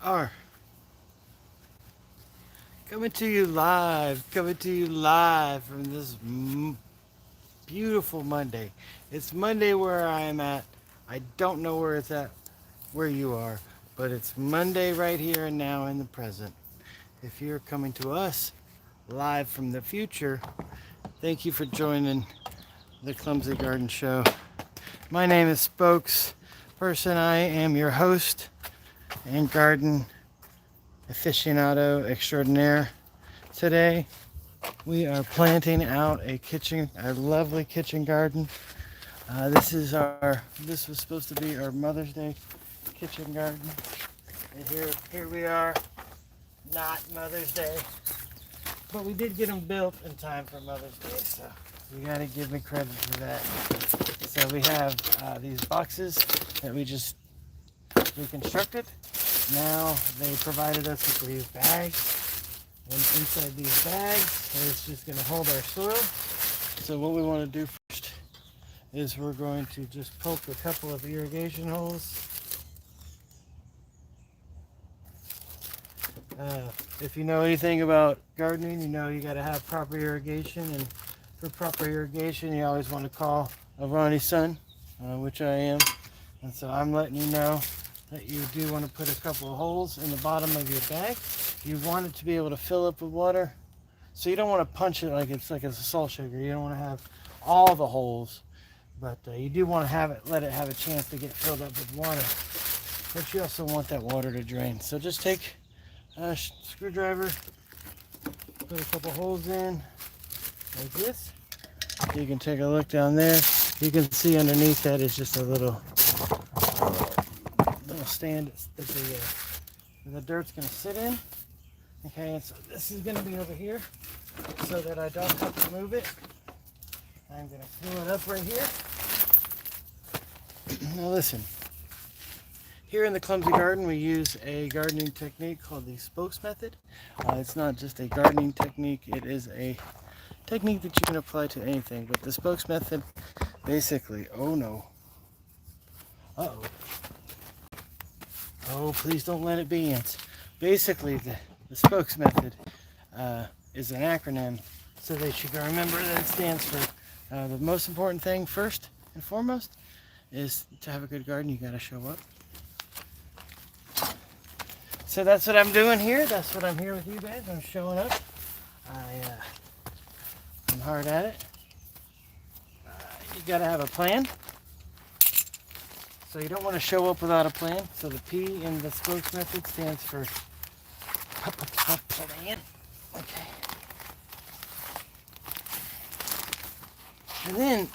are coming to you live from this beautiful Monday. It's Monday where I am at. I don't know where it's at, where you are, but it's Monday right here and now in the present. If you're coming to us live from the future, thank you for joining the Clumsy Garden Show. My name is Spokesperson. I am your host and garden aficionado extraordinaire. Today we are planting out a lovely kitchen garden. This was supposed to be our Mother's Day kitchen garden, and here we are. Not Mother's Day, but we did get them built in time for Mother's Day, so you gotta give me credit for that. So we have these boxes that we just reconstructed. Now they provided us with these bags, and inside these bags it's just going to hold our soil. So what we want to do first is we're going to just poke a couple of irrigation holes. If you know anything about gardening, you know you got to have proper irrigation, and for proper irrigation you always want to call a Ronnie son, which I am. And so I'm letting you know that you do want to put a couple of holes in the bottom of your bag. You want it to be able to fill up with water, so you don't want to punch it like it's a salt shaker. You don't want to have all the holes, but you do want to let it have a chance to get filled up with water. But you also want that water to drain. So just take a screwdriver, put a couple holes in like this. You can take a look down there. You can see underneath that is just a little stand that the dirt's going to sit in. Okay, and so this is going to be over here so that I don't have to move it. I'm going to fill it up right here. Now listen, here in the Clumsy Garden we use a gardening technique called the spokes method. It's not just a gardening technique, it is a technique that you can apply to anything. But the spokes method basically, oh no, uh-oh. Oh, please don't let it be ants. Basically, the spokes method is an acronym, so that you can remember that it stands for the most important thing first and foremost is to have a good garden. You got to show up. So that's what I'm doing here. That's what I'm here with you guys. I'm showing up. I'm hard at it. You got to have a plan. So you don't want to show up without a plan. So the P in the spokes method stands for plan. Okay. And then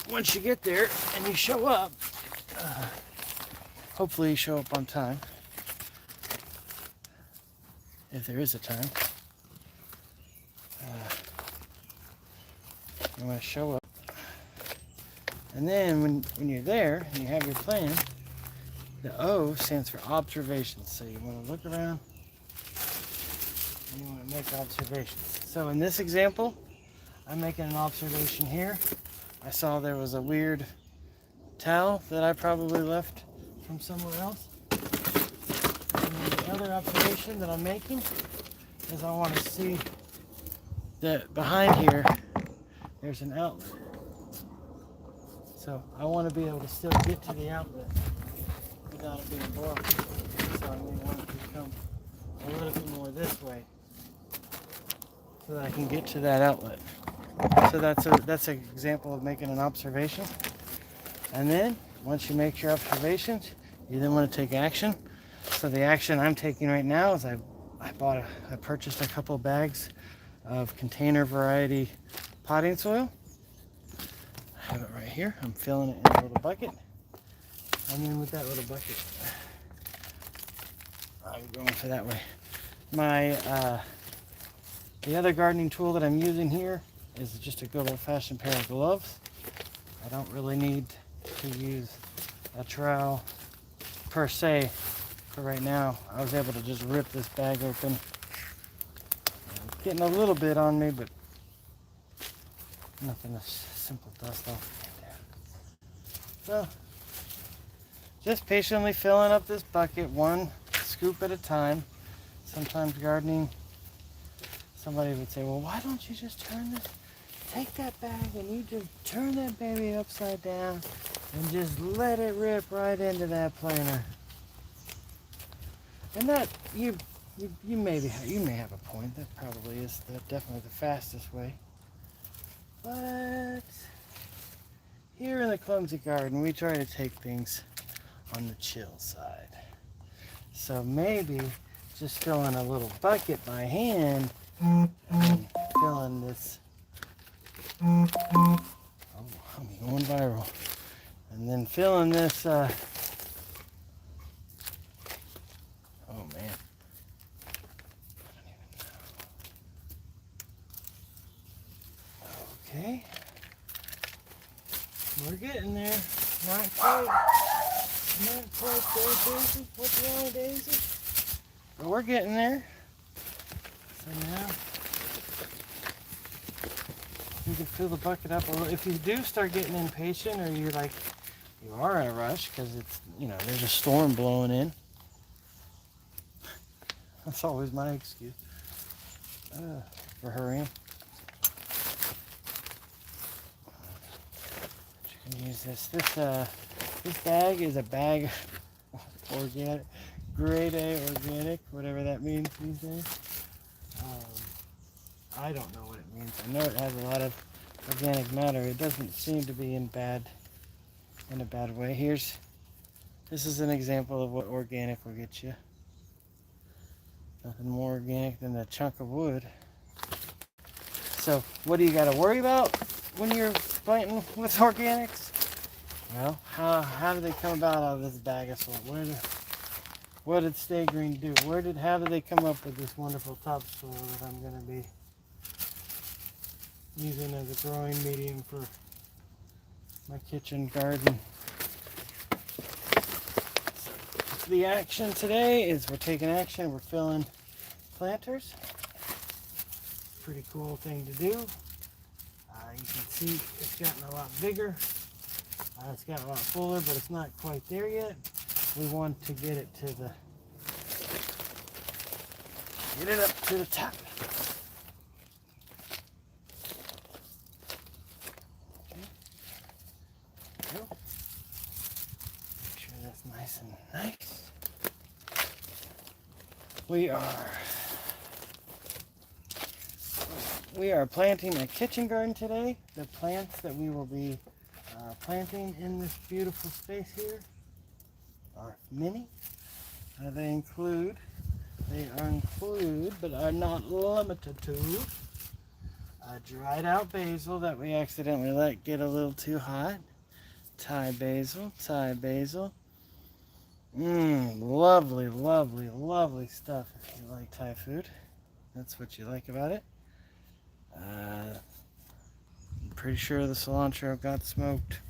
once you get there and you show up, hopefully you show up on time. If there is a time. You want to show up. And then when you're there and you have your plan, the O stands for observations. So you want to look around and you want to make observations. So in this example, I'm making an observation here. I saw there was a weird towel that I probably left from somewhere else. And then the other observation that I'm making is I want to see that behind here there's an outlet. So I want to be able to still get to the outlet without it being blocked. So I may want to come a little bit more this way so that I can get to that outlet. So that's an example of making an observation. And then once you make your observations, you then want to take action. So the action I'm taking right now is I purchased a couple bags of container variety potting soil. I have it right here. I'm filling it in a little bucket. And then with that little bucket, I'm going for that way. The other gardening tool that I'm using here is just a good old-fashioned pair of gloves. I don't really need to use a trowel per se for right now. I was able to just rip this bag open. It's getting a little bit on me, but nothing, a simple dust off. So just patiently filling up this bucket one scoop at a time. Sometimes gardening, somebody would say, well, why don't you just take that bag and you just turn that baby upside down and just let it rip right into that planter. And that, you may have a point. That probably is definitely the fastest way. But here in the Clumsy Garden, we try to take things on the chill side. So maybe just filling a little bucket by hand and filling this. Oh, I'm going viral. And then filling this. Oh man. Okay. We're getting there. Not quite there, Daisy. What's wrong, Daisy? But we're getting there. So now you can fill the bucket up a little. If you do start getting impatient, or you are in a rush because it's, there's a storm blowing in. That's always my excuse for hurrying. You can use this. This bag is a bag of organic, grade A organic, whatever that means these days. I don't know what it means. I know it has a lot of organic matter. It doesn't seem to be in a bad way. This is an example of what organic will get you. Nothing more organic than a chunk of wood. So what do you got to worry about when you're planting with organics? Well, how did they come about out of this bag of soil? What did Stay Green do? How did they come up with this wonderful topsoil that I'm going to be using as a growing medium for my kitchen garden? So the action today is we're taking action. We're filling planters. Pretty cool thing to do. You can see it's gotten a lot bigger. It's gotten a lot fuller, but it's not quite there yet. We want to get it up to the top. Okay. There we go. Make sure that's nice and nice. We are planting a kitchen garden today. The plants that we will be planting in this beautiful space here are many. They include, but are not limited to, dried out basil that we accidentally let get a little too hot. Thai basil. Lovely, lovely, lovely stuff if you like Thai food. That's what you like about it. I'm pretty sure the cilantro got smoked.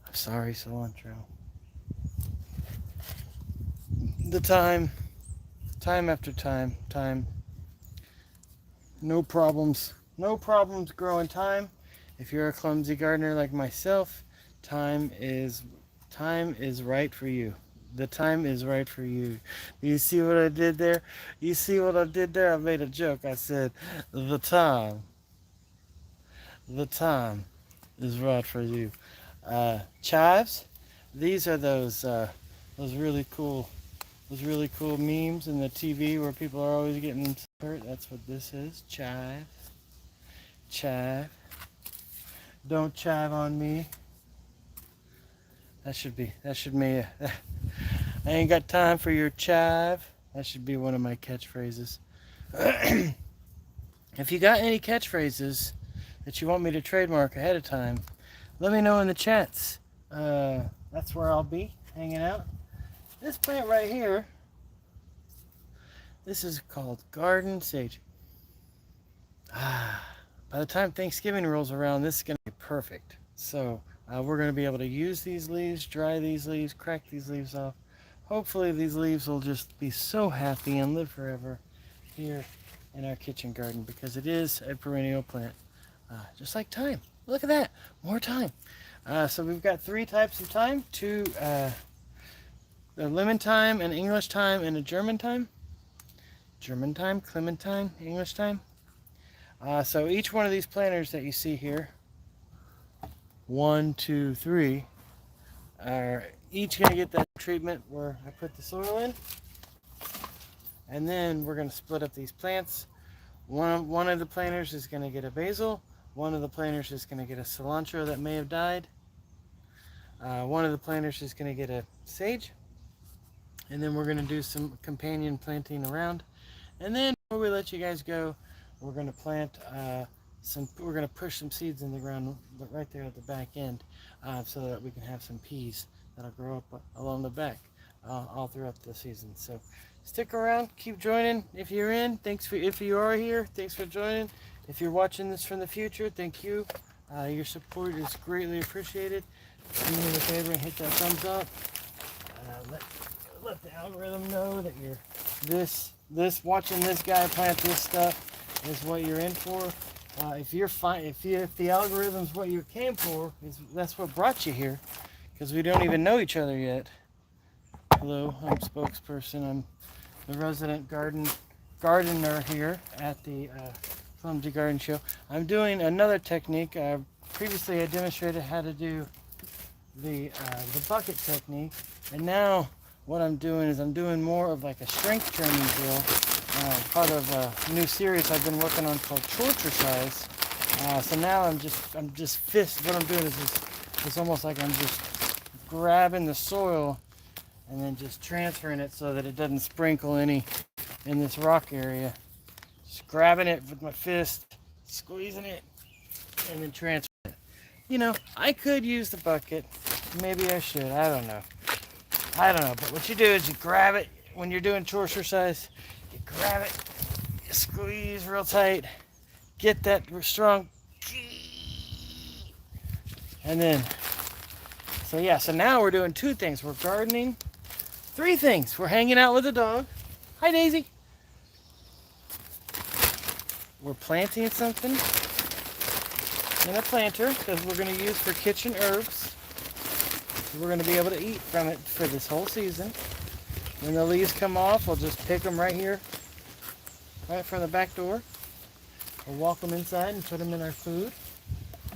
I'm sorry, cilantro. The thyme after thyme. No problems growing thyme. If you're a clumsy gardener like myself, thyme is right for you. The thyme is right for you. You see what I did there? I made a joke. I said, the thyme is right for you. Chives, these are those really cool memes in the TV where people are always getting hurt. That's what this is. Chive. Don't chive on me. That should be. I ain't got time for your chive. That should be one of my catchphrases. If you got any catchphrases that you want me to trademark ahead of time, let me know in the chats. That's where I'll be hanging out. This plant right here, this is called garden sage. By the time Thanksgiving rolls around, this is going to be perfect. So we're going to be able to use these leaves, dry these leaves, crack these leaves off. Hopefully these leaves will just be so happy and live forever here in our kitchen garden, because it is a perennial plant, just like thyme. Look at that, more thyme. So we've got 3 types of thyme, two a lemon thyme, an English thyme, and a German thyme. German thyme, clementine, English thyme. So each one of these planters that you see here, 1, 2, 3, are each going to get that treatment where I put the soil in. And then we're going to split up these plants. One of the planters is going to get a basil. One of the planters is going to get a cilantro that may have died. One of the planters is going to get a sage. And then we're going to do some companion planting around. And then before we let you guys go, we're going to plant we're going to push some seeds in the ground right there at the back end so that we can have some peas that'll grow up along the back all throughout the season. So stick around, keep joining if you're in. If you are here, thanks for joining. If you're watching this from the future, thank you. Your support is greatly appreciated. Do me a favor and hit that thumbs up. Let the algorithm know that you're watching this guy plant this stuff is what you're in for. If the algorithm's what you came for, that's what brought you here, because we don't even know each other yet. Hello, I'm spokesperson. I'm the resident gardener here at the Clumsy Garden Show. I'm doing another technique. Previously, I demonstrated how to do the bucket technique, and now what I'm doing is I'm doing more of like a strength training drill, part of a new series I've been working on called Torture-Size. So now I'm just what I'm doing is it's almost like I'm just grabbing the soil and then just transferring it so that it doesn't sprinkle any in this rock area. Just grabbing it with my fist, squeezing it, and then transferring it. You know, I could use the bucket. Maybe I should. I don't know. But what you do is you grab it when you're doing Torture-Size. You grab it, you squeeze real tight, get that strong, and then, so now we're doing 2 things. We're gardening. 3 things. We're hanging out with the dog. Hi, Daisy. We're planting something in a planter that we're going to use for kitchen herbs. We're going to be able to eat from it for this whole season. When the leaves come off, we'll just pick them right here, right from the back door. We'll walk them inside and put them in our food.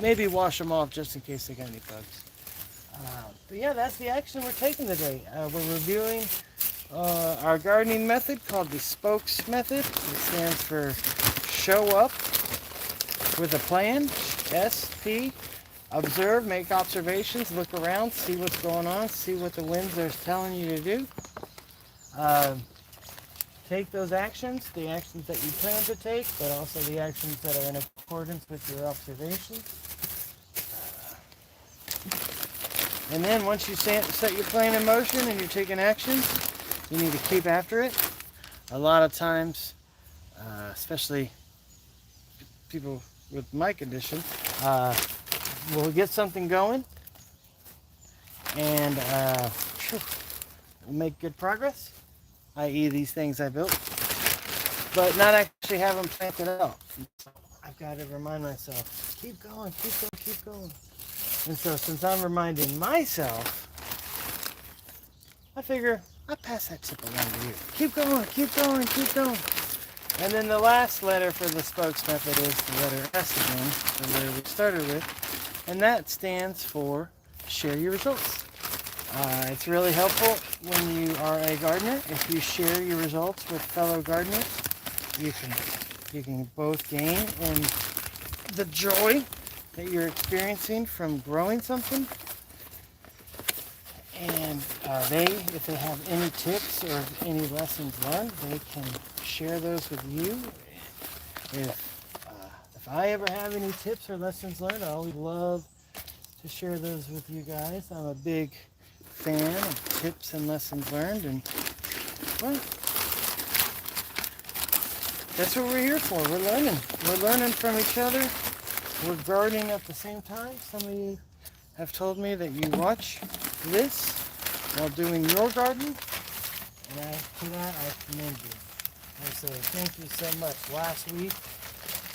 Maybe wash them off just in case they got any bugs. But yeah, that's the action we're taking today. We're reviewing our gardening method called the Spokes method. It stands for show up with a plan, SP. Observe, make observations, look around, see what's going on, see what the winds are telling you to do. Take those actions, the actions that you plan to take, but also the actions that are in accordance with your observations. And then once you set your plan in motion and you're taking action, you need to keep after it. A lot of times, especially people with my condition, we'll get something going and we'll make good progress, i.e. these things I built, but not actually have them planted out. So I've got to remind myself, keep going, keep going, keep going. And so since I'm reminding myself, I figure I'll pass that tip along to you. Keep going, keep going, keep going. And then the last letter for the Spokes method is the letter S again, the letter we started with. And that stands for share your results. It's really helpful when you are a gardener. If you share your results with fellow gardeners, you can both gain in the joy that you're experiencing from growing something. And if they have any tips or any lessons learned, they can share those with you. If I ever have any tips or lessons learned, I always love to share those with you guys. I'm a big fan of tips and lessons learned, and well, that's what we're here for. We're learning. We're learning from each other. We're gardening at the same time. Some of you have told me that you watch this while doing your garden, and to that I commend you. I say thank you so much. Last week,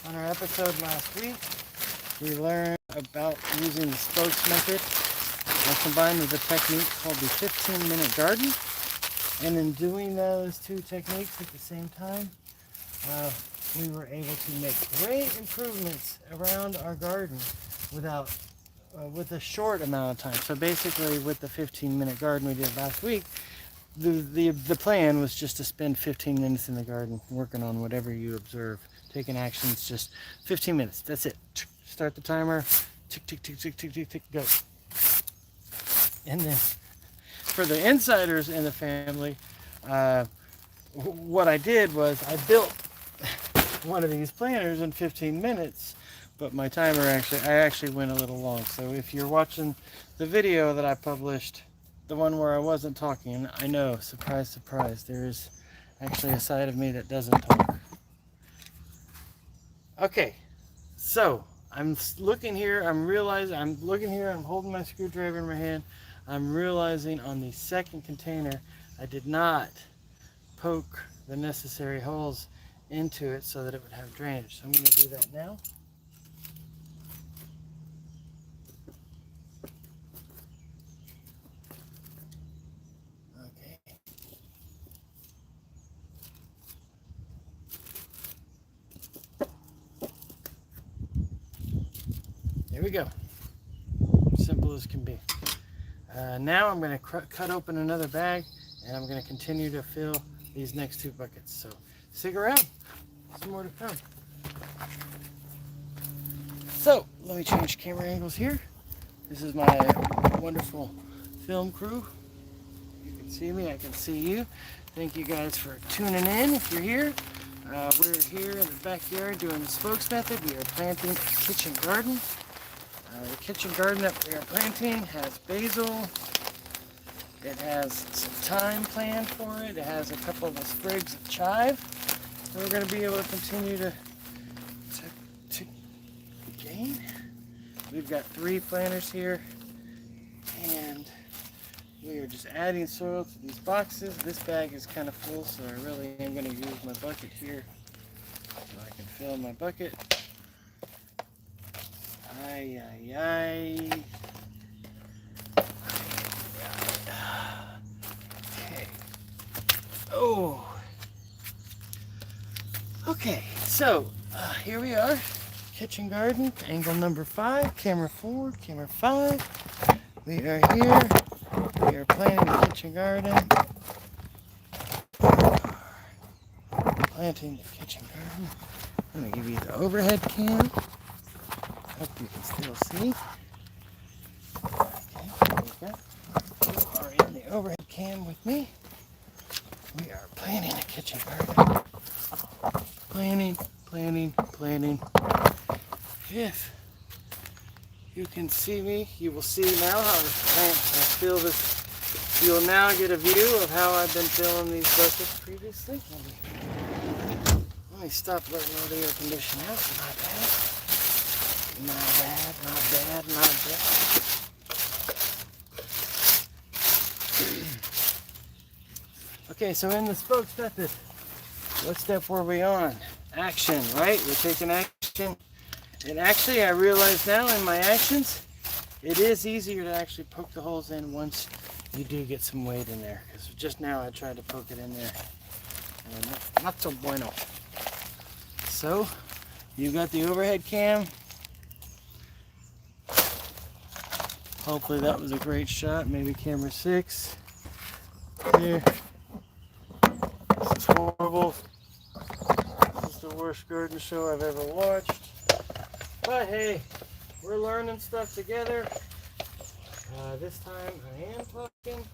on our episode last week, we learned about using the Spokes method combined with a technique called the 15-minute garden. And in doing those two techniques at the same time, we were able to make great improvements around our garden without with a short amount of time. So basically, with the 15-minute garden we did last week, the plan was just to spend 15 minutes in the garden working on whatever you observe, taking actions, just 15 minutes. That's it. Start the timer. Tick, tick, tick, tick, tick, tick, tick, go. And then for the insiders in the family, what I did was I built one of these planters in 15 minutes, but my timer I actually went a little long. So if you're watching the video that I published, the one where I wasn't talking, I know, surprise, surprise, there is actually a side of me that doesn't talk. Okay, so I'm looking here, I'm holding my screwdriver in my hand. I'm realizing on the second container, I did not poke the necessary holes into it so that it would have drainage. So I'm going to do that now. Okay. There we go. Simple as can be. Now I'm going to cut open another bag, and I'm going to continue to fill these next two buckets. So stick around. Some more to come. So let me change camera angles here. This is my wonderful film crew. You can see me, I can see you. Thank you guys for tuning in if you're here. We're here in the backyard doing the spokes method. We are planting a kitchen garden. The kitchen garden that we are planting has basil. It has some thyme planned for it. It has a couple of the sprigs of chive. We're going to be able to continue to gain. We've got 3 planters here, and we are just adding soil to these boxes. This bag is kind of full, so I really am going to use my bucket here so I can fill my bucket. Ay, ay, ay. Okay. Oh. Okay, so here we are. Kitchen garden, angle number 5, camera 4, camera 5. We are here. We are planting the kitchen garden. Planting the kitchen garden. I'm going to give you the overhead cam. Hope you can still see. Okay, there we go. You are in the overhead cam with me. We are planting a kitchen garden. Planting, planting, planting. If you can see me, you will see now how I fill this. You will now get a view of how I've been filling these buckets previously. Let me stop letting all the air conditioning out. Not bad. Not bad, not bad, not bad. Okay, so in the spokes method, what step were we on? Action, right? We're taking action. And actually, I realize now in my actions, it is easier to actually poke the holes in once you do get some weight in there. Because just now I tried to poke it in there. And not so bueno. So, you've got the overhead cam. Hopefully that was a great shot. Maybe camera 6. Here. This is horrible. This is the worst garden show I've ever watched. But hey, we're learning stuff together. This time I am talking.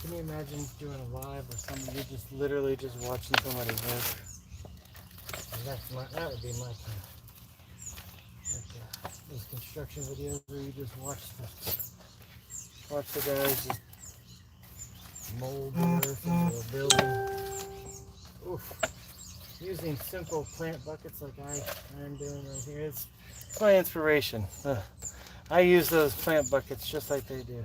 Can you imagine doing a live or something? You're just literally just watching somebody work. That would be my kind. Like, those construction videos where you just watch the guys just mold the earth into a building. Oof. Using simple plant buckets like I'm doing right here. It's my inspiration. I use those plant buckets just like they do.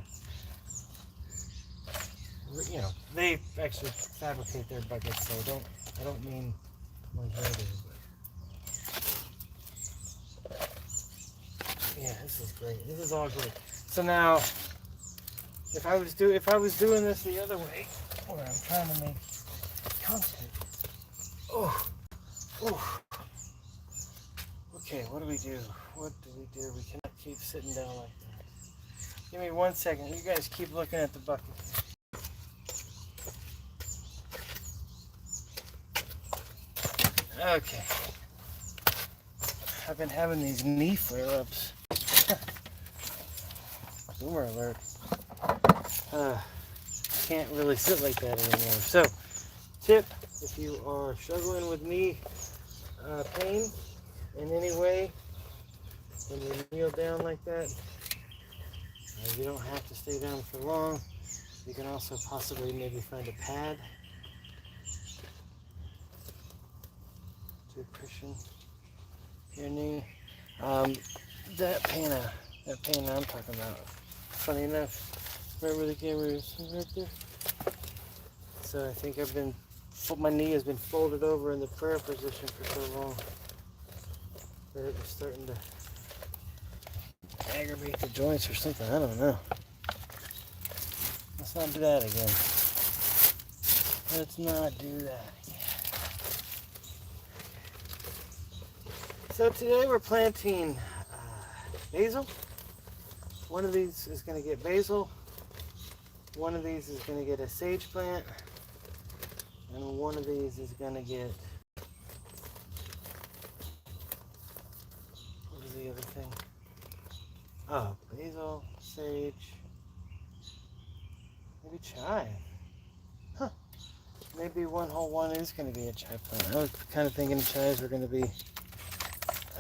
You know, they actually fabricate their buckets, so I don't mean like they do. But yeah, this is great. This is all great. So now, if I was doing this the other way, where I'm trying to make content. Oh, oh. Okay, what do we do? What do we do? We cannot keep sitting down like that. Give me 1 second. You guys keep looking at the bucket. Okay. I've been having these knee flare-ups. Boomer alert. Can't really sit like that anymore. So, tip, if you are struggling with knee pain in any way, when you kneel down like that, you don't have to stay down for long. You can also possibly maybe find a pad to cushion your knee. That pain I'm talking about, funny enough, right where the camera is, right there. So I think my knee has been folded over in the prayer position for so long that it was starting to aggravate the joints or something. I don't know. Let's not do that again. Let's not do that again. So today we're planting basil. One of these is going to get basil. One of these is going to get a sage plant. And one of these is going to get... What was the other thing? Oh, basil, sage, maybe chive. Huh. Maybe one whole one is going to be a chive plant. I was kind of thinking chives were going to be,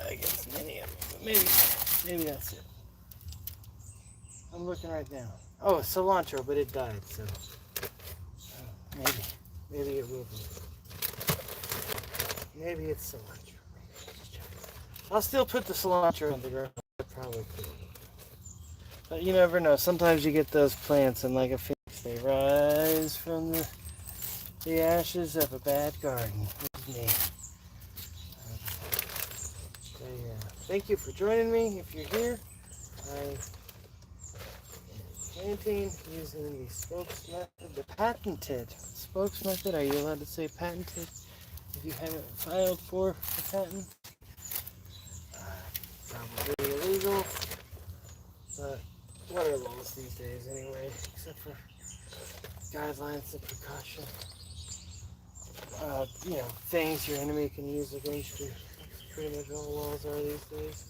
I guess, many of them. But maybe that's it. I'm looking right now. Oh, cilantro, but it died, so maybe it will be. Maybe it's cilantro. I'll still put the cilantro on the ground. I probably could. But you never know. Sometimes you get those plants, and like a phoenix, they rise from the ashes of a bad garden. With me. So yeah. Thank you for joining me. If you're here, I am planting using the spokes method, the patented spokes method. Are you allowed to say patented if you haven't filed for a patent? Probably illegal, but what are laws these days anyway, except for guidelines of precaution. Things your enemy can use against you. That's pretty much all laws are these days.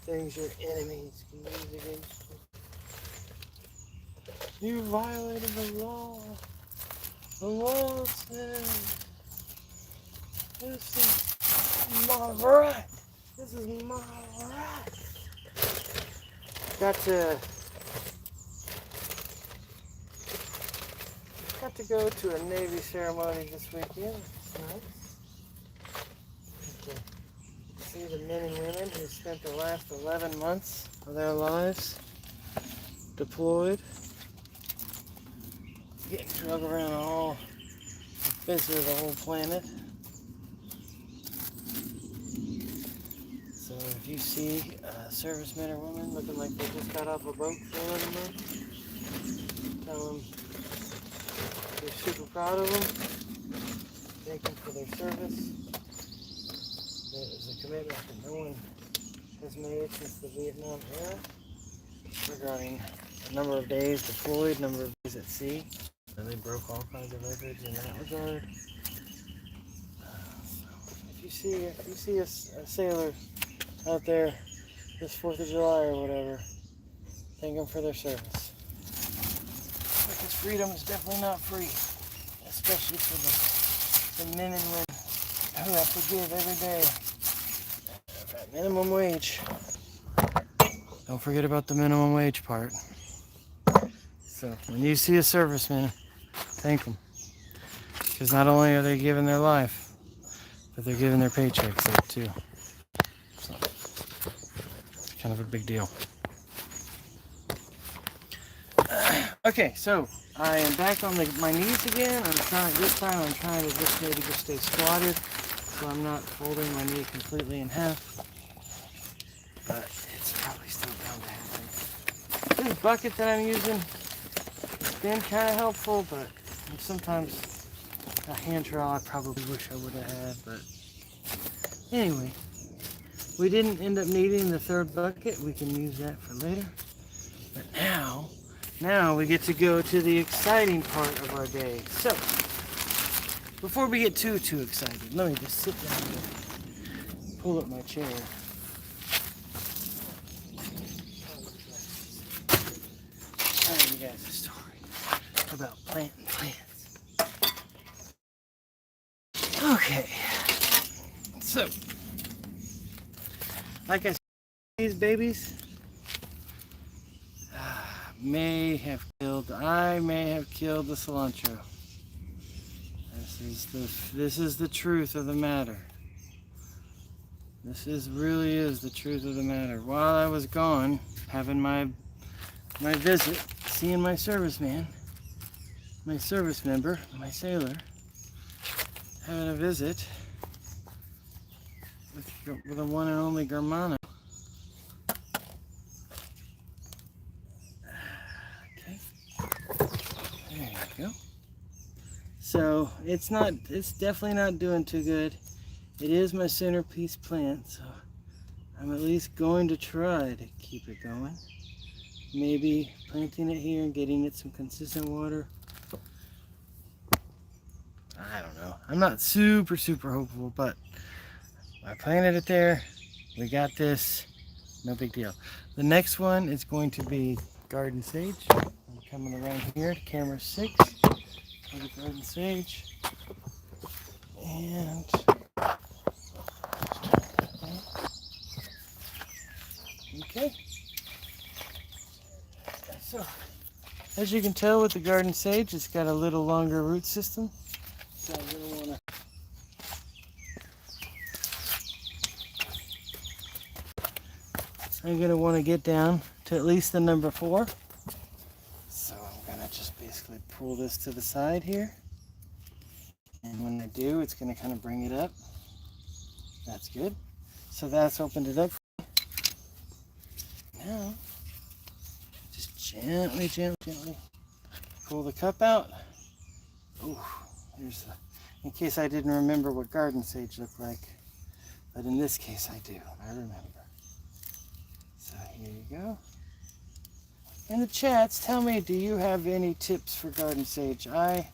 Things your enemies can use against you. You violated the law. The law says, this is my right. This is my right. Got to go to a Navy ceremony this weekend. That's nice. See the men and women who spent the last 11 months of their lives deployed, getting drug around all the face of the whole planet. So if you see servicemen or women looking like they just got off a boat for 11 months, tell them you're super proud of them. Thank them for their service. It was a commitment that no one has made since the Vietnam era regarding the number of days deployed, number of days at sea. And they broke all kinds of records in that regard. If you see a sailor out there this 4th of July or whatever, thank them for their service. Because freedom is definitely not free, especially for the men and women who have to give every day at minimum wage. Don't forget about the minimum wage part. So when you see a serviceman, thank them. Because not only are they giving their life, but they're giving their paychecks up too. So it's kind of a big deal. Okay, so I am back on my knees again. This time I'm trying to just maybe just stay squatted so I'm not folding my knee completely in half. But it's probably still bound to happen. This bucket that I'm using has been kind of helpful, but And sometimes a hand trowel I probably wish I would have had, but anyway, we didn't end up needing the third bucket. We can use that for later. But now we get to go to the exciting part of our day. So, before we get too excited, let me just sit down here, pull up my chair. Tell you guys a story about planting plants. Okay, so like I said, these babies I may have killed the cilantro. This is the truth of the matter. Really is the truth of the matter. While I was gone, having my visit, seeing my serviceman, my service member, my sailor, having a visit with the one and only Germano. Okay, there you go. So it's definitely not doing too good. It is my centerpiece plant, so I'm at least going to try to keep it going. Maybe planting it here and getting it some consistent water. I don't know. I'm not super hopeful, but I planted it there. We got this. No big deal. The next one is going to be garden sage. I'm coming around here to camera 6 for the garden sage. And okay. So, as you can tell with the garden sage, it's got a little longer root system. So I'm gonna want to get down to at least the number 4. So I'm gonna just basically pull this to the side here. And when I do, it's gonna kind of bring it up. That's good. So that's opened it up. Now, just gently pull the cup out. Ooh, here's in case I didn't remember what garden sage looked like. But in this case I do. I remember. So here you go. In the chats, tell me, do you have any tips for garden sage? I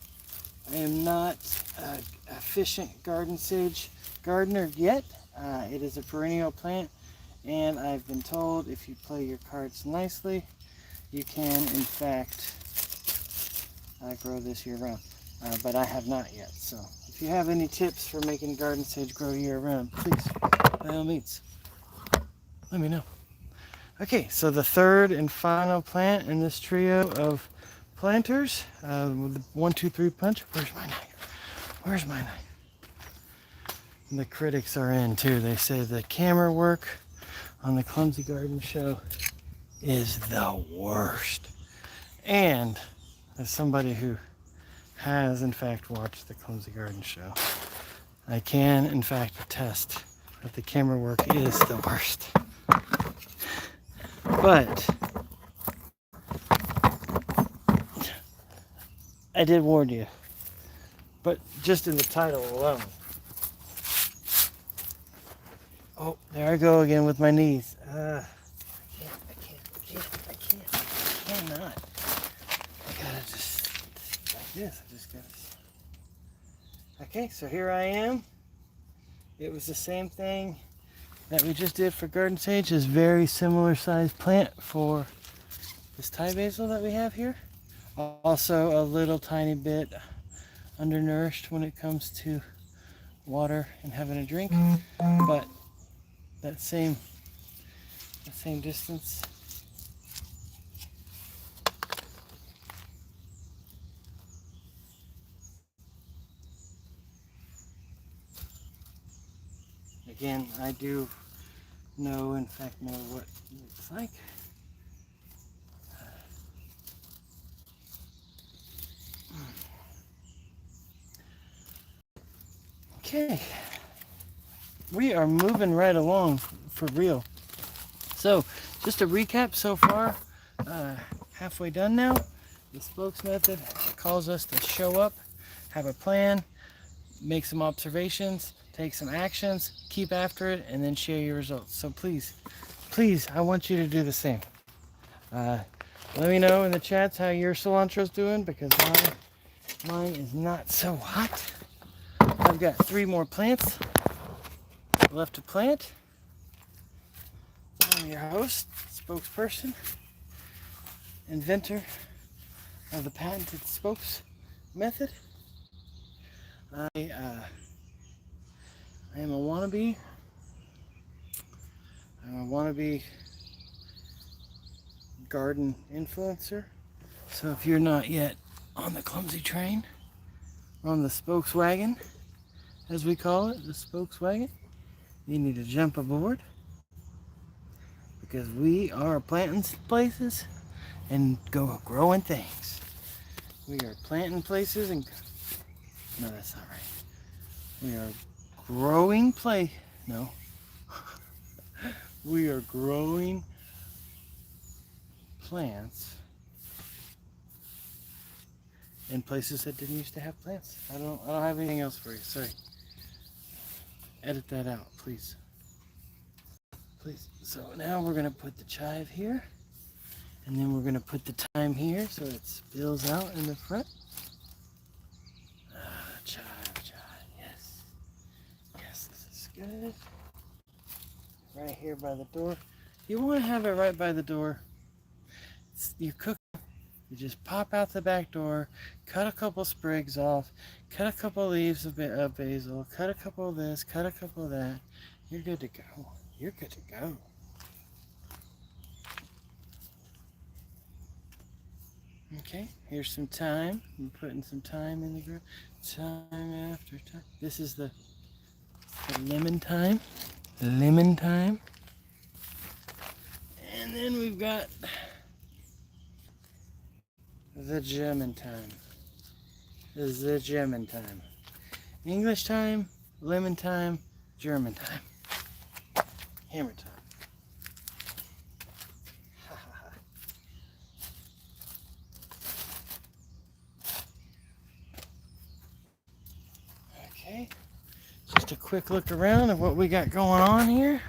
am not an efficient garden sage gardener yet. It is a perennial plant, and I've been told if you play your cards nicely, you can, in fact, grow this year round. But I have not yet. So if you have any tips for making garden sage grow year round, please, by all means, let me know. Okay, so the third and final plant in this trio of planters, with the 1, 2, 3 punch. Where's my knife? And the critics are in too. They say the camera work on the Clumsy Garden Show is the worst. And as somebody who has in fact watched the Clumsy Garden Show, I can in fact attest that the camera work is the worst. But I did warn you. But just in the title alone. Oh, there I go again with my knees. I cannot. I gotta just like this. I just gotta. Okay, so here I am. It was the same thing that we just did for garden sage. Is very similar sized plant for this Thai basil that we have here. Also a little tiny bit undernourished when it comes to water and having a drink, but that same distance. Again, I do know what it looks like. Okay, we are moving right along for real. So, just a recap so far, halfway done now. The spokes method, calls us to show up, have a plan, make some observations, take some actions, keep after it, and then share your results. So please, I want you to do the same. Let me know in the chats how your cilantro's doing, because mine is not so hot. I've got 3 more plants left to plant. I'm your host, spokesperson, inventor of the patented spokes method. I am a wannabe. I'm a wannabe garden influencer. So if you're not yet on the Clumsy train, on the spokes wagon, as we call it, the spokes wagon, you need to jump aboard, because we are planting places and growing things. We are planting places and no, that's not right. We are growing we are growing plants in places that didn't used to have plants. I don't have anything else for you. Sorry. Edit that out, please. Please. So now we're gonna put the chive here, and then we're gonna put the thyme here so it spills out in the front. Chive, yes. Yes, this is good. Right here by the door. You want to have it right by the door. You cook, you just pop out the back door, cut a couple sprigs off, cut a couple leaves of basil, cut a couple of this, cut a couple of that. You're good to go. You're good to go. Okay, here's some thyme. I'm putting some thyme in the ground. Thyme after thyme. This is the lemon thyme. Lemon thyme. And then we've got the German thyme. This is the German thyme. English thyme, lemon thyme, German thyme. Hammer thyme. Okay, just a quick look around at what we got going on here.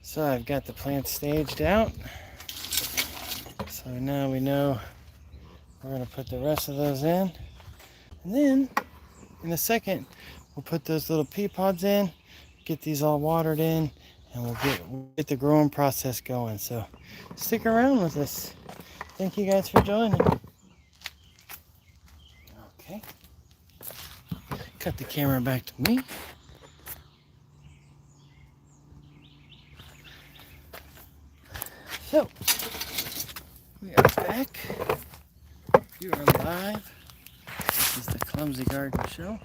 So I've got the plants staged out. So now we know we're going to put the rest of those in. And then in a second, we'll put those little pea pods in, get these all watered in, and we'll get the growing process going. So stick around with us. Thank you guys for joining. Okay. Cut the camera back to me. So, we are back. You are live. This is the Clumsy Garden Show.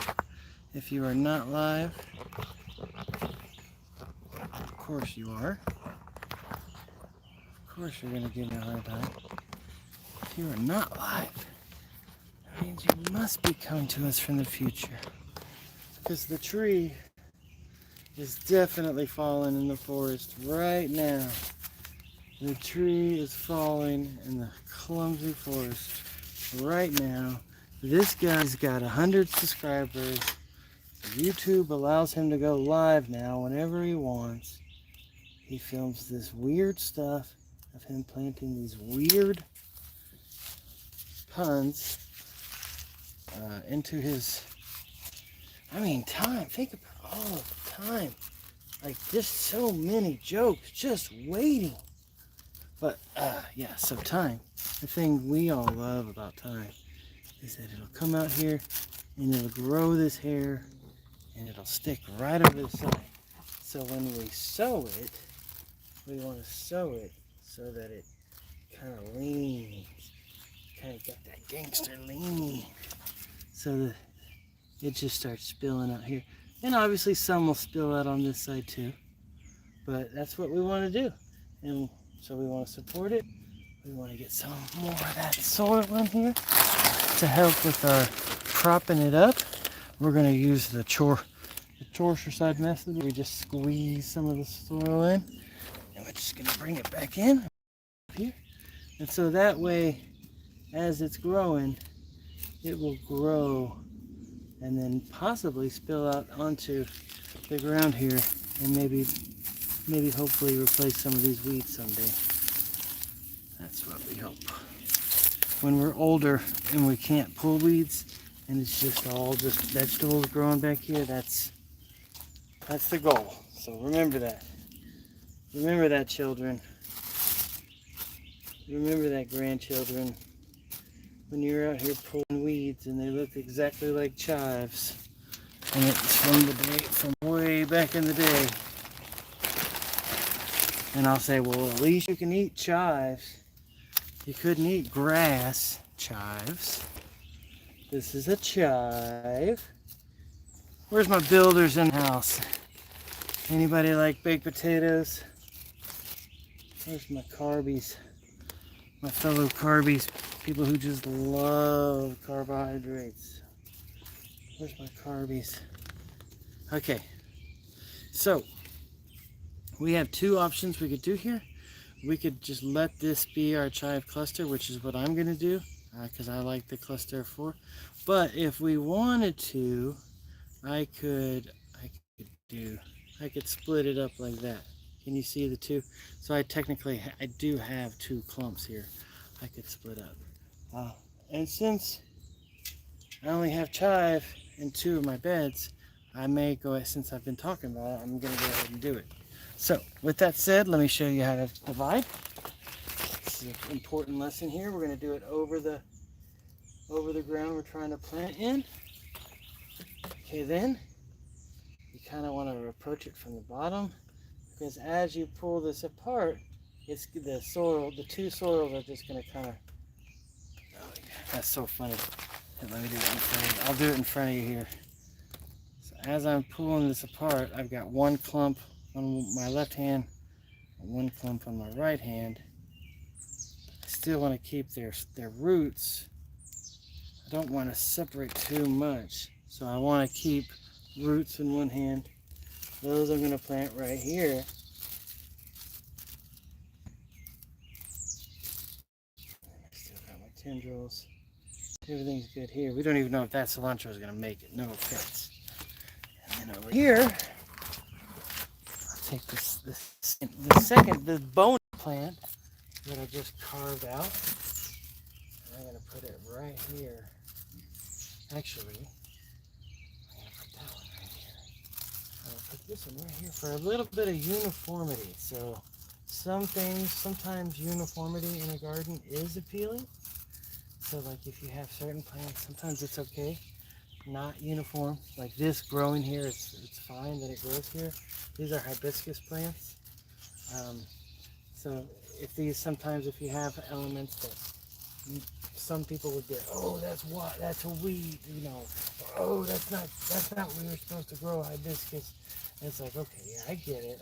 If you are not live, of course you are. Of course you're going to give me a hard time. If you are not live, that means you must be coming to us from the future. Because the tree is definitely falling in the forest right now. The tree is falling in the Clumsy forest right now. This guy's got 100 subscribers. YouTube allows him to go live now whenever he wants. He films this weird stuff of him planting these weird puns into his, time. Think about all of the time. Like, just so many jokes just waiting. But, yeah, so thyme, the thing we all love about thyme is that it'll come out here and it'll grow this hair and it'll stick right over the side. So when we sow it, we want to sow it so that it kind of leans, kind of got that gangster lean, so that it just starts spilling out here. And obviously some will spill out on this side too, but that's what we want to do. And so we want to support it. We want to get some more of that soil in here to help with our propping it up. We're going to use the side method. We just squeeze some of the soil in, and we're just going to bring it back in here. And so that way as it's growing, it will grow and then possibly spill out onto the ground here, and maybe hopefully replace some of these weeds someday. That's what we hope. When we're older and we can't pull weeds and it's just all just vegetables growing back here, that's the goal. So remember that. Remember that, children. Remember that, grandchildren. When you're out here pulling weeds and they look exactly like chives, and it's from way back in the day. And I'll say, well, at least you can eat chives. You couldn't eat grass chives. This is a chive. Where's my builders in the house? Anybody like baked potatoes? Where's my carbies? My fellow carbies, people who just love carbohydrates. Where's my carbies? Okay, so we have two options we could do here. We could just let this be our chive cluster, which is what I'm going to do, because I like the cluster of 4. But if we wanted to, I could split it up like that. Can you see the two? So I do have 2 clumps here. I could split up. And since I only have chive in 2 of my beds, I may go, since I've been talking about it, I'm going to go ahead and do it. So with that said, let me show you how to divide. This is an important lesson here. We're going to do it over the ground we're trying to plant in. Okay, then you kind of want to approach it from the bottom, because as you pull this apart, it's the soil, the 2 soils are just going to kind of, oh yeah, that's so funny. Let me do it in front of you. I'll do it in front of you here. So as I'm pulling this apart, I've got 1 clump on my left hand and 1 clump on my right hand. I still want to keep their roots. I don't want to separate too much, so I want to keep roots in one hand. Those I'm going to plant right here. I still got my tendrils. Everything's good here. We don't even know if that cilantro is going to make it. No offense. And then over here, I'll take the bone plant that I just carved out. And I'm going to put it right here. Actually, I'm going to put that one right here. I'll put this one right here for a little bit of uniformity. So sometimes uniformity in a garden is appealing. So like if you have certain plants, sometimes it's okay, not uniform. Like this growing here, it's fine that it grows here. These are hibiscus plants. So if you have elements that some people would be, oh, that's a weed, you know, or, oh, that's not where you're supposed to grow hibiscus. And it's like, okay, yeah, I get it.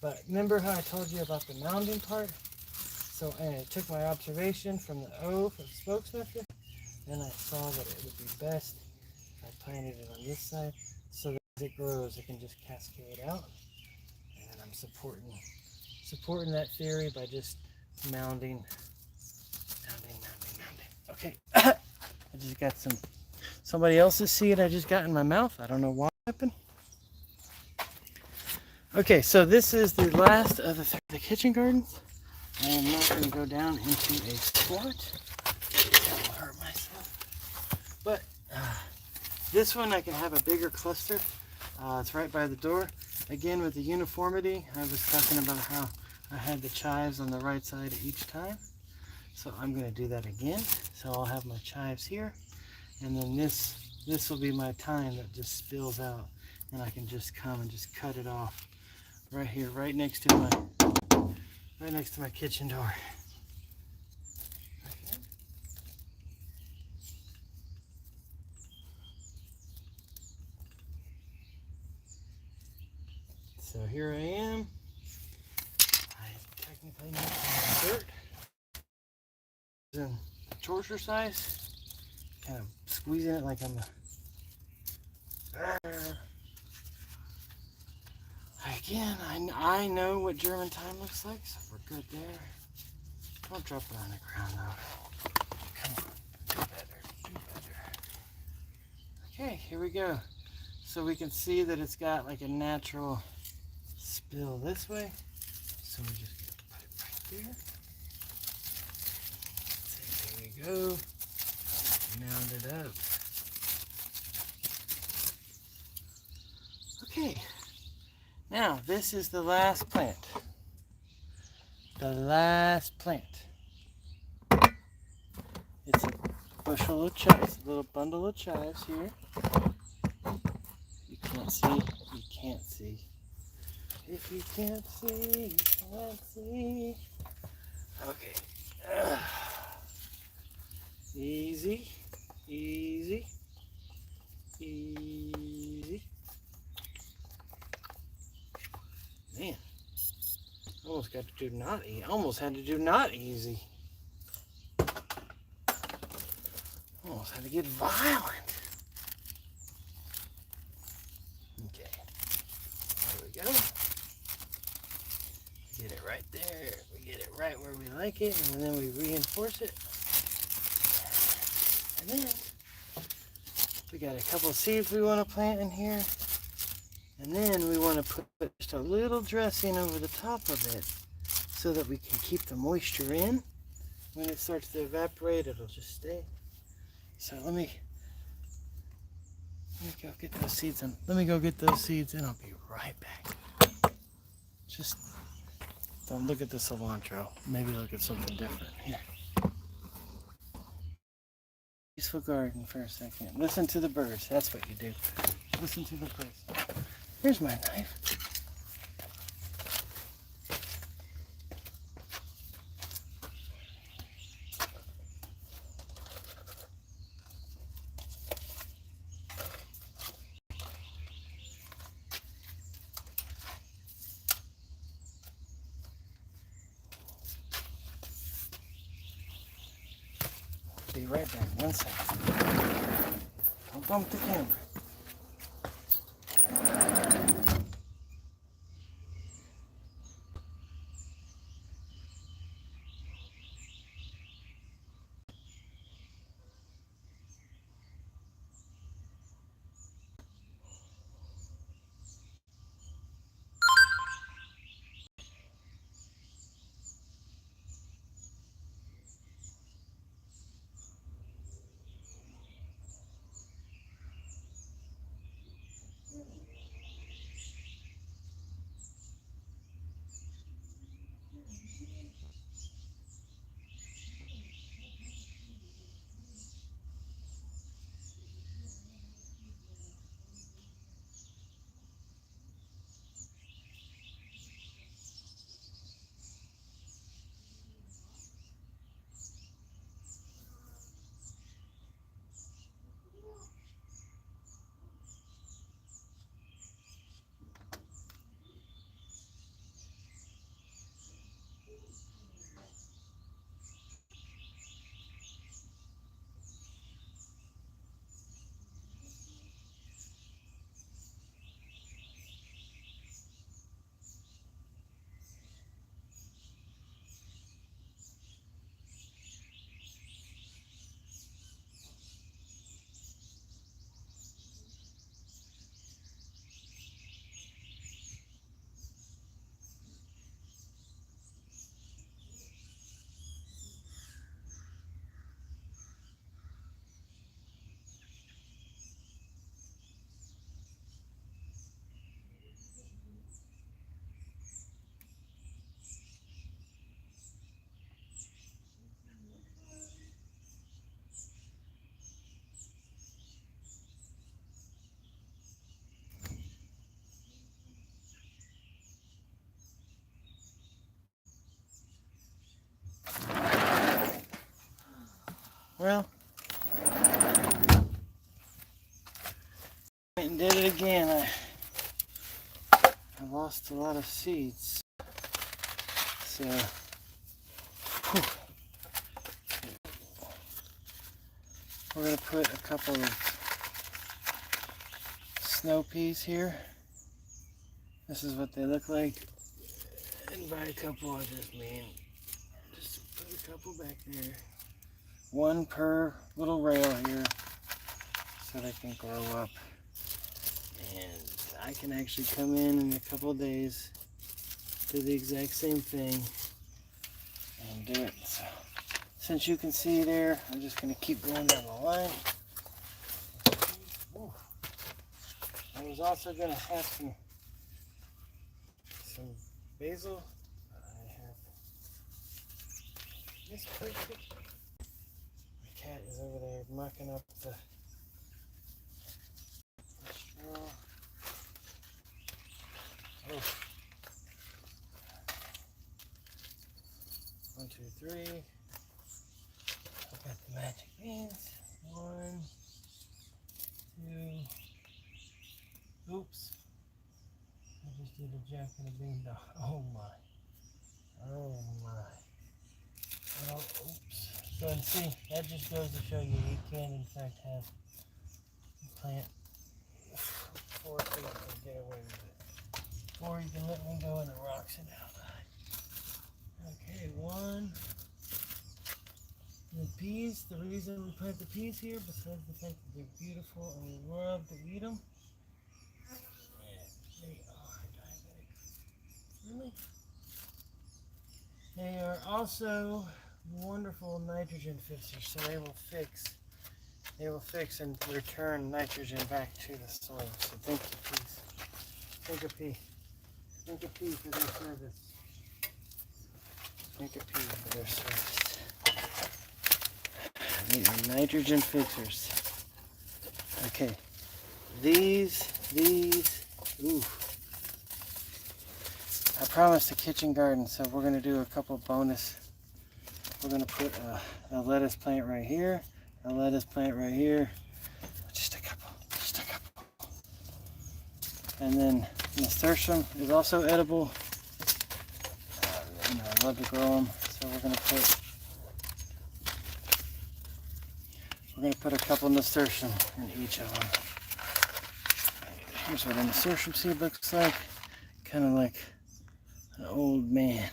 But remember how I told you about the mounding part? So I took my observation from the O for the spokes method, and I saw that it would be best if I planted it on this side, so that as it grows, it can just cascade out. And I'm supporting that theory by just mounding. Okay, I just got somebody else's seed I just got in my mouth. I don't know what happened. Okay, so this is the last of the kitchen gardens. I am not going to go down into a squat. I'll hurt myself. But this one I can have a bigger cluster. It's right by the door. Again, with the uniformity, I was talking about how I had the chives on the right side each time. So I'm going to do that again. So I'll have my chives here. And then this will be my thyme that just spills out. And I can just come and just cut it off right here, right next to my kitchen door. Okay. So here I am. I technically need some dirt. In torture size, kind of squeezing it like I'm Again, I know what German thyme looks like, so we're good there. Don't drop it on the ground though. Okay, here we go. So we can see that it's got like a natural spill this way. So we just put it right there. So there we go. Mound it up. Okay. Now this is the last plant. The last plant. It's a bushel of chives, a little bundle of chives here. You can't see, you can't see. If you can't see, you can't see. Okay. Easy, easy, easy. Man, almost got to do not easy. Almost had to do not easy. Almost had to get violent. Okay, there we go. Get it right there. We get it right where we like it, and then we reinforce it. And then we got a couple of seeds we want to plant in here. And then we want to put just a little dressing over the top of it so that we can keep the moisture in. When it starts to evaporate, it'll just stay. So let me go get those seeds in. Let me go get those seeds and I'll be right back. Just don't look at the cilantro. Maybe look at something different. Here. Peaceful garden for a second. Listen to the birds. That's what you do. Listen to the birds. Here's my knife. Be right back. 1 second. Don't bump the camera. Well, and did it again. I lost a lot of seeds. So, whew. We're going to put a couple of snow peas here. This is what they look like. And by a couple, I just mean just put a couple back there. One per little rail here. so they can grow up. And I can actually come in a couple of days, do the exact same thing, and do it. So, since you can see there, I'm just going to keep going down the line. Ooh. I was also going to have some basil. I have this pretty. My cat is over there mucking up the straw. Oh. 1, 2, 3. I've got the magic beans. 1, 2. Oops. I just did a jack and a bean dog. Oh my. Oh my. Oh, oops. So, and see, that just goes to show you can in fact have a plant 4 feet and get away with it. Or you can let one go in the rocks and outside. Okay, 1. The peas, the reason we plant the peas here, besides the fact that they're beautiful and we love to eat them, they are diabetic. Really? They are also wonderful nitrogen fixers, so they will fix and return nitrogen back to the soil. So thank you, peas. Thank a pea. Thank a pea for their service. Thank a pea for their service. These are nitrogen fixers. Okay. These, ooh. I promised a kitchen garden, so we're going to do a couple bonus. We're going to put a lettuce plant right here, a lettuce plant right here. Just a couple. And then nasturtium is also edible. I love to grow them, so we're going to put a couple nasturtium in each of them. Here's what a nasturtium seed looks like. Kind of like an old man.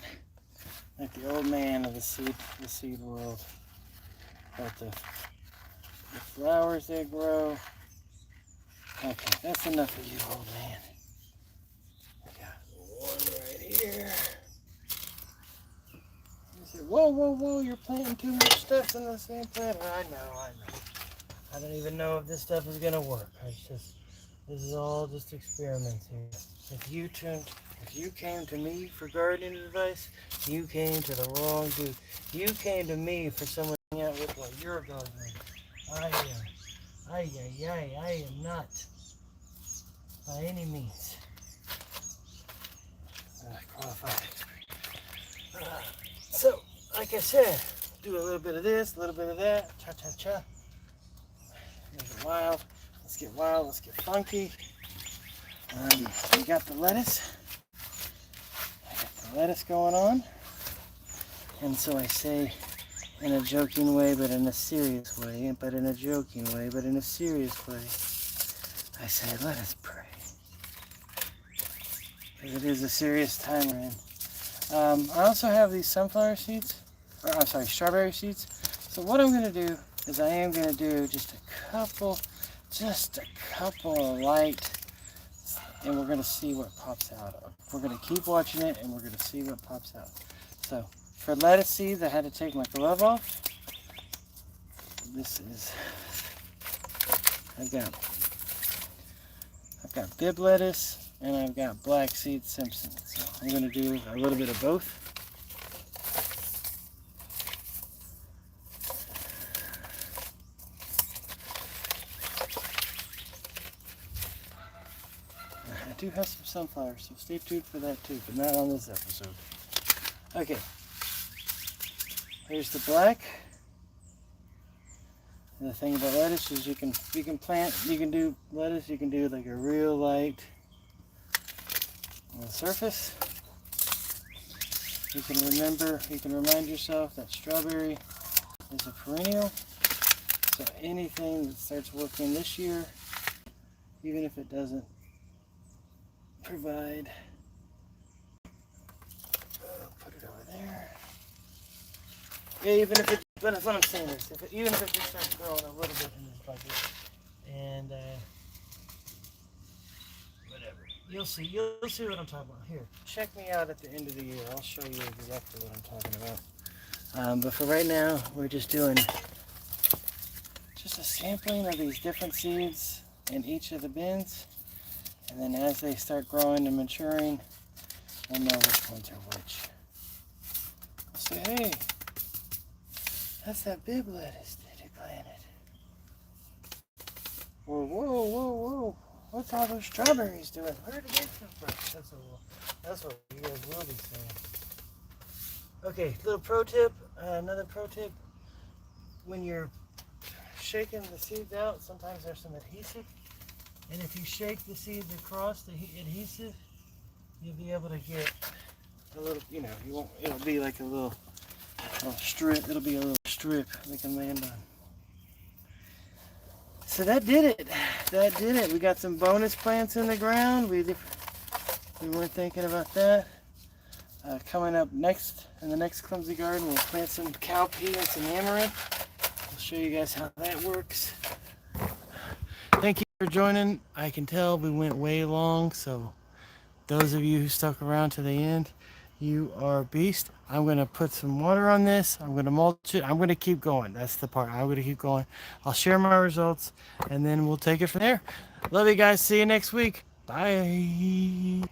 Like the old man of the seed world. But the flowers they grow. Okay, that's enough of you, old man. I got one right here. You say, whoa, you're planting too much stuff in the same plant. I know. I don't even know if this stuff is gonna work. This is all just experiments here. If you came to me for gardening advice, you came to the wrong dude. You came to me for someone to hang out with while you're gardening. I am not by any means qualified expert. So, like I said, do a little bit of this, a little bit of that, cha-cha-cha. Make it wild. Let's get wild, let's get funky. We got the lettuce. I got the lettuce going on. And so I say in a joking way, but in a serious way, but in a joking way, but in a serious way, I say, let us pray. Because it is a serious time we're in. I also have these sunflower seeds, strawberry seeds. So what I'm going to do is I am going to do just a couple of light, and we're going to see what pops out. We're going to keep watching it, and we're going to see what pops out. So for lettuce seeds, I had to take my glove off. I've got bib lettuce, and I've got black seed Simpson. So I'm going to do a little bit of both. I do have some sunflowers, so stay tuned for that too, but not on this episode. Okay, here's the black. And the thing about lettuce is you can do lettuce, you can do like a real light on the surface. You can remind yourself that strawberry is a perennial. So anything that starts working this year, even if it doesn't provide, put it over there. Yeah, even if it, but what I'm saying is, even if it just starts growing a little bit in this bucket, And whatever. You'll see what I'm talking about. Here, check me out at the end of the year. I'll show you exactly what I'm talking about. But for right now, we're just doing just a sampling of these different seeds in each of the bins. And then as they start growing and maturing, we'll know which ones are which. I'll say, hey, that's that bib lettuce that he planted. Whoa, whoa, whoa, whoa. What's all those strawberries doing? Where did they come from? That's what you guys will be saying. Okay, little pro tip, another pro tip. When you're shaking the seeds out, sometimes there's some adhesive. And if you shake the seeds across the adhesive, you'll be able to get a little, you won't, it'll be like a little strip. It'll be a little strip they can land on. So that did it. We got some bonus plants in the ground. We weren't thinking about that. Coming up next, in the next Clumsy Garden, we'll plant some cowpea and some amaranth. I'll show you guys how that works. Thank you for joining. I can tell we went way long, so those of you who stuck around to the end, you are a beast. I'm going to put some water on this. I'm going to mulch it. I'm going to keep going. That's the part. I'm going to keep going. I'll share my results, and then we'll take it from there. Love you guys. See you next week. Bye.